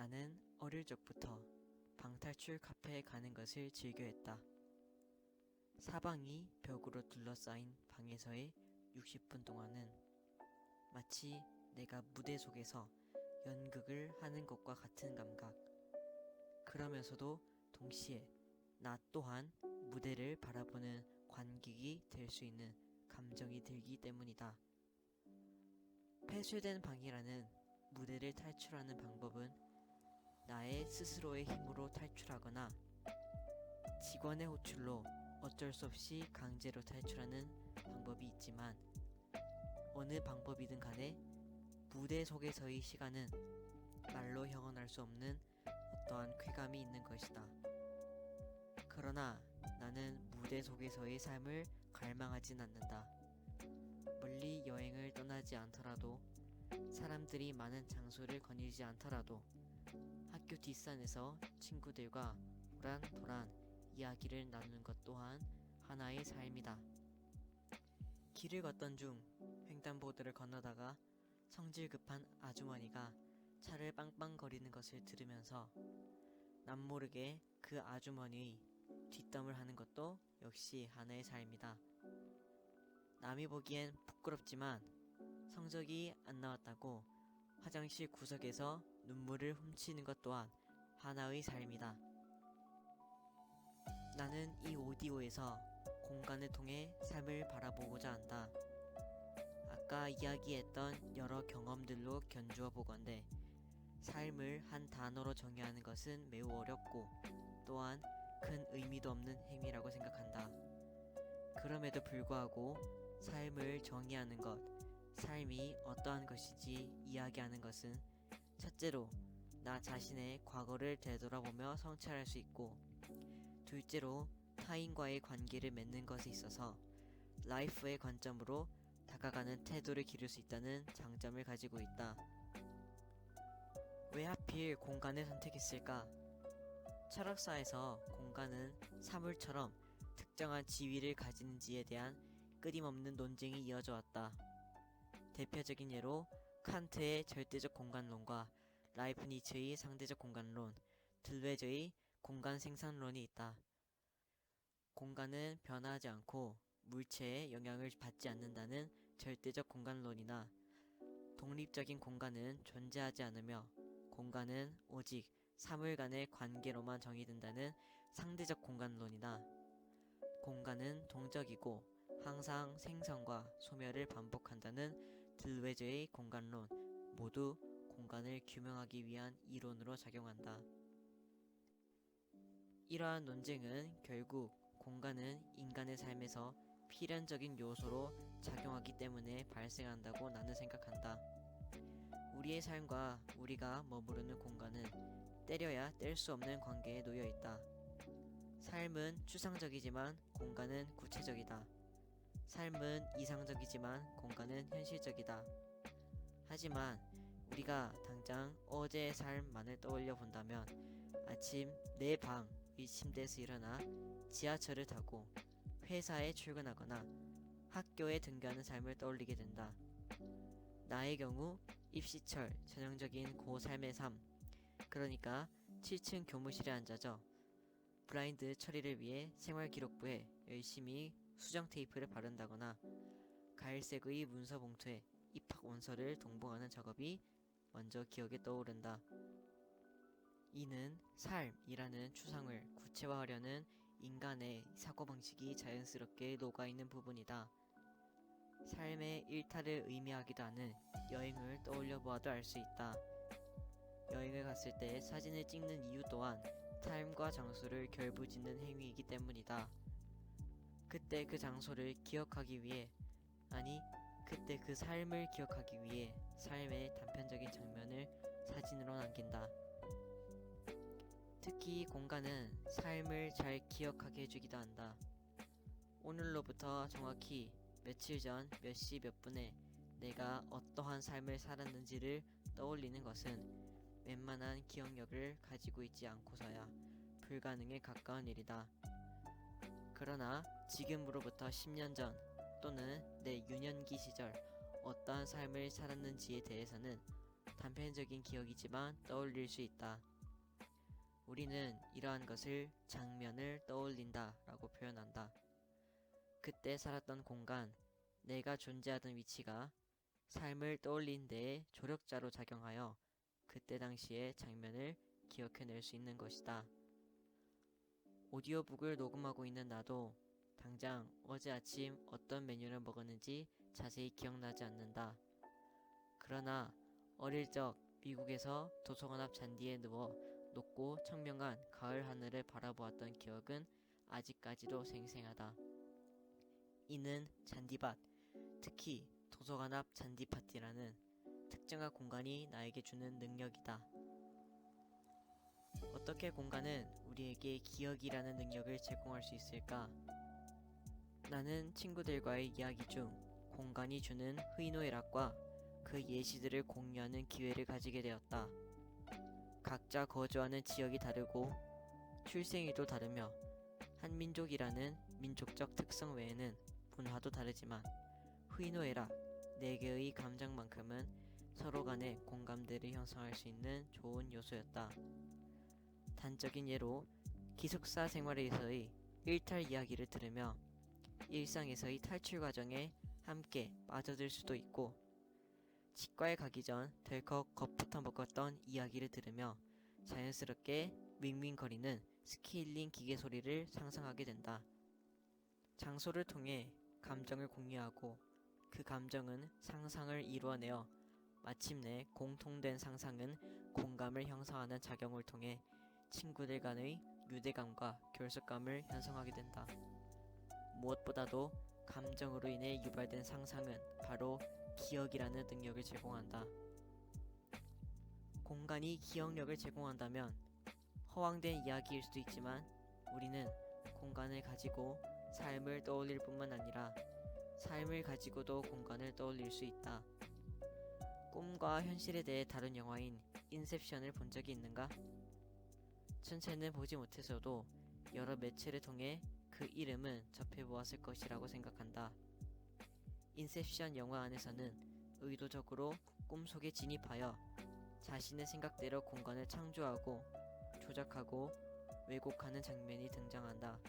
나는 어릴 적부터 방탈출 카페에 가는 것을 즐겨했다. 사방이 벽으로 둘러싸인 방에서의 60분 동안은 마치 내가 무대 속에서 연극을 하는 것과 같은 감각. 그러면서도 동시에 나 또한 무대를 바라보는 관객이 될 수 있는 감정이 들기 때문이다. 폐쇄된 방이라는 무대를 탈출하는 방법은 나의 스스로의 힘으로 탈출하거나 직원의 호출로 어쩔 수 없이 강제로 탈출하는 방법이 있지만 어느 방법이든 간에 무대 속에서의 시간은 말로 형언할 수 없는 어떠한 쾌감이 있는 것이다. 그러나 나는 무대 속에서의 삶을 갈망하진 않는다. 멀리 여행을 떠나지 않더라도 사람들이 많은 장소를 거닐지 않더라도 학교 뒷산에서 친구들과 도란도란 이야기를 나누는 것 또한 하나의 삶이다. 길을 걷던 중 횡단보도를 건너다가 성질 급한 아주머니가 차를 빵빵거리는 것을 들으면서 남모르게 그 아주머니의 뒷담을 하는 것도 역시 하나의 삶이다. 남이 보기엔 부끄럽지만 성적이 안 나왔다고 화장실 구석에서 눈물을 훔치는 것 또한 하나의 삶이다. 나는 이 오디오에서 공간을 통해 삶을 바라보고자 한다. 아까 이야기했던 여러 경험들로 견주어 보건대 삶을 한 단어로 정의하는 것은 매우 어렵고 또한 큰 의미도 없는 행위라고 생각한다. 그럼에도 불구하고 삶을 정의하는 것, 삶이 어떠한 것인지 이야기하는 것은 첫째로 나 자신의 과거를 되돌아보며 성찰할 수 있고 둘째로 타인과의 관계를 맺는 것에 있어서 라이프의 관점으로 다가가는 태도를 기를 수 있다는 장점을 가지고 있다. 왜 하필 공간을 선택했을까? 철학사에서 공간은 사물처럼 특정한 지위를 가지는지에 대한 끊임없는 논쟁이 이어져 왔다. 대표적인 예로 칸트의 절대적 공간론과 라이프니츠의 상대적 공간론, 들웨저의 공간 생산론이 있다. 공간은 변화하지 않고 물체에 영향을 받지 않는다는 절대적 공간론이나 독립적인 공간은 존재하지 않으며 공간은 오직 사물 간의 관계로만 정의된다는 상대적 공간론이나 공간은 동적이고 항상 생성과 소멸을 반복한다는 들웨저의 공간론 모두 공간을 규명하기 위한 이론으로 작용한다. 이러한 논쟁은 결국 공간은 인간의 삶에서 필연적인 요소로 작용하기 때문에 발생한다고 나는 생각한다. 우리의 삶과 우리가 머무르는 공간은 때려야 뗄 수 없는 관계에 놓여 있다. 삶은 추상적이지만 공간은 구체적이다. 삶은 이상적이지만 공간은 현실적이다. 하지만 우리가 당장 어제의 삶만을 떠올려 본다면 아침 내 방의 침대에서 일어나 지하철을 타고 회사에 출근하거나 학교에 등교하는 삶을 떠올리게 된다. 나의 경우 입시철 전형적인 고 삶의 삶, 그러니까 7층 교무실에 앉아져 블라인드 처리를 위해 생활기록부에 열심히 수정 테이프를 바른다거나 갈색의 문서 봉투에 입학 원서를 동봉하는 작업이 먼저 기억에 떠오른다. 이는 삶이라는 추상을 구체화하려는 인간의 사고방식이 자연스럽게 녹아있는 부분이다. 삶의 일탈을 의미하기도 하는 여행을 떠올려 보아도 알 수 있다. 여행을 갔을 때 사진을 찍는 이유 또한 삶과 장소를 결부짓는 행위이기 때문이다. 그때 그 장소를 기억하기 위해, 아니, 그때 그 삶을 기억하기 위해 삶의 단편적인 장면을 사진으로 남긴다. 특히 공간은 삶을 잘 기억하게 해주기도 한다. 오늘로부터 정확히 며칠 전 몇 시 몇 분에 내가 어떠한 삶을 살았는지를 떠올리는 것은 웬만한 기억력을 가지고 있지 않고서야 불가능에 가까운 일이다. 그러나 지금으로부터 10년 전 또는 내 유년기 시절 어떠한 삶을 살았는지에 대해서는 단편적인 기억이지만 떠올릴 수 있다. 우리는 이러한 것을 장면을 떠올린다 라고 표현한다. 그때 살았던 공간, 내가 존재하던 위치가 삶을 떠올린 데에 조력자로 작용하여 그때 당시의 장면을 기억해낼 수 있는 것이다. 오디오북을 녹음하고 있는 나도 당장 어제 아침 어떤 메뉴를 먹었는지 자세히 기억나지 않는다. 그러나 어릴 적 미국에서 도서관 앞 잔디에 누워 높고 청명한 가을 하늘을 바라보았던 기억은 아직까지도 생생하다. 이는 잔디밭, 특히 도서관 앞 잔디파티라는 특정한 공간이 나에게 주는 능력이다. 어떻게 공간은 우리에게 기억이라는 능력을 제공할 수 있을까? 나는 친구들과의 이야기 중 공간이 주는 희노애락과 그 예시들을 공유하는 기회를 가지게 되었다. 각자 거주하는 지역이 다르고 출생일도 다르며 한민족이라는 민족적 특성 외에는 문화도 다르지만 희노애락 4개의 감정만큼은 서로 간의 공감대를 형성할 수 있는 좋은 요소였다. 단적인 예로 기숙사 생활에서의 일탈 이야기를 들으며 일상에서의 탈출 과정에 함께 빠져들 수도 있고, 치과에 가기 전 덜컥 겁부터 먹었던 이야기를 들으며 자연스럽게 윙윙거리는 스케일링 기계 소리를 상상하게 된다. 장소를 통해 감정을 공유하고 그 감정은 상상을 이루어내어 마침내 공통된 상상은 공감을 형성하는 작용을 통해 친구들 간의 유대감과 결속감을 형성하게 된다. 무엇보다도 감정으로 인해 유발된 상상은 바로 기억이라는 능력을 제공한다. 공간이 기억력을 제공한다면 허황된 이야기일 수도 있지만 우리는 공간을 가지고 삶을 떠올릴 뿐만 아니라 삶을 가지고도 공간을 떠올릴 수 있다. 꿈과 현실에 대해 다룬 영화인 인셉션을 본 적이 있는가? 전체는 보지 못해서도 여러 매체를 통해 그 이름은 접해보았을 것이라고 생각한다. 인셉션 영화 안에서는 의도적으로 꿈속에 진입하여 자신의 생각대로 공간을 창조하고 조작하고 왜곡하는 장면이 등장한다.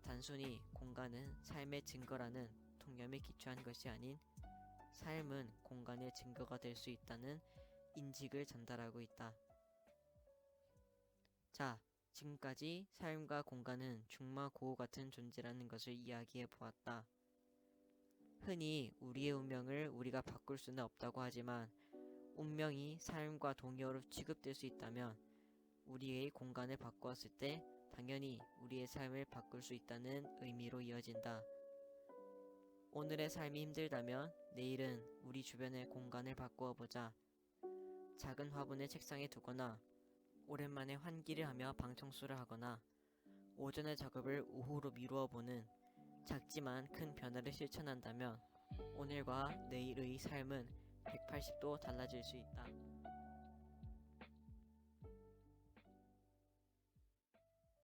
단순히 공간은 삶의 증거라는 통념에 기초한 것이 아닌 삶은 공간의 증거가 될 수 있다는 인식을 전달하고 있다. 자, 지금까지 삶과 공간은 중마고우 같은 존재라는 것을 이야기해 보았다. 흔히 우리의 운명을 우리가 바꿀 수는 없다고 하지만 운명이 삶과 동의어로 취급될 수 있다면 우리의 공간을 바꾸었을 때 당연히 우리의 삶을 바꿀 수 있다는 의미로 이어진다. 오늘의 삶이 힘들다면 내일은 우리 주변의 공간을 바꾸어 보자. 작은 화분을 책상에 두거나 오랜만에 환기를 하며 방청소를 하거나 오전의 작업을 오후로 미루어 보는 작지만 큰 변화를 실천한다면 오늘과 내일의 삶은 180도 달라질 수 있다.